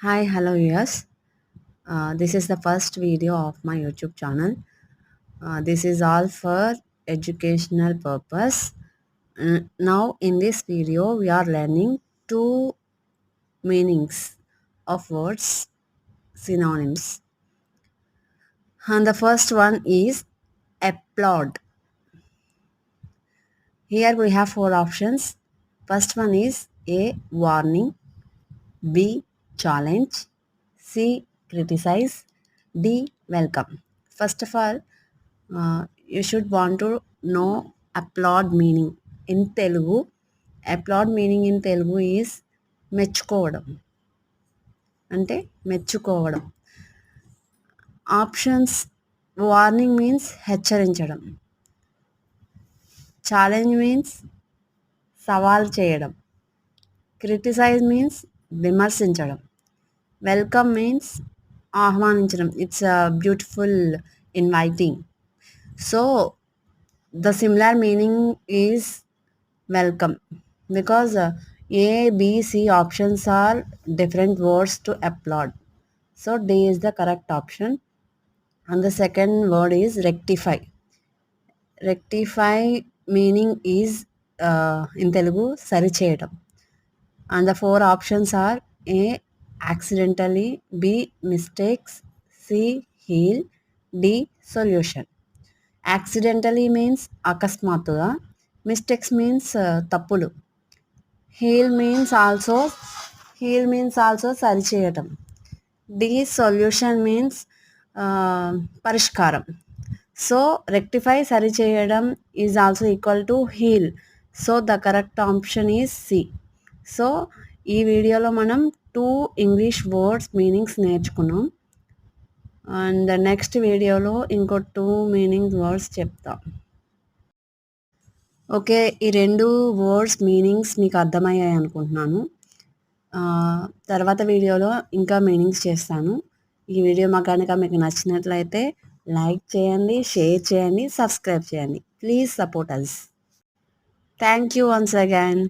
Hi, hello, yes. This is the first video of my YouTube channel. This is all for educational purpose. Now, in this video, we are learning two meanings of words, synonyms. And the first one is applaud. Here we have four options. First one is A, warning, B, challenge, C, criticize, D, welcome. First of all, you should want to know applaud meaning in Telugu. Applaud meaning in Telugu is మెచ్చుకోవడం అంటే మెచ్చుకోవడం. Options warning means హెచ్చరించడం, challenge means సవాల్ చేయడం, criticise means విమర్శించడం, welcome means ఆహ్వానించడం. It's beautiful inviting. So the similar meaning is welcome because A, B, C options are different words to applaud. So D is the correct option. And the second word is rectify. Rectify meaning is in Telugu sari cheyadam. And the four options are A, accidentally, B, mistakes, C, heal, D, solution. Accidentally means అకస్మాత్తుగా, mistakes means తప్పులు, heal means also సరిచేయటం, D solution means పరిష్కారం. So rectify సరిచేయడం is also equal to heal. So the correct option is C. So ఈ వీడియోలో మనం two English words meanings నేర్చుకున్నాం. And next వీడియోలో ఇంకో టూ మీనింగ్ వర్డ్స్ చెప్తా. ఓకే, ఈ రెండు వర్డ్స్ మీనింగ్స్ మీకు అర్థమయ్యాయి అనుకుంటున్నాను. తర్వాత వీడియోలో ఇంకా మీనింగ్స్ చేస్తాను. ఈ వీడియో కనుక మీకు నచ్చినట్లయితే లైక్ చేయండి, షేర్ చేయండి, సబ్స్క్రైబ్ చేయండి. Please support us. Thank you once again.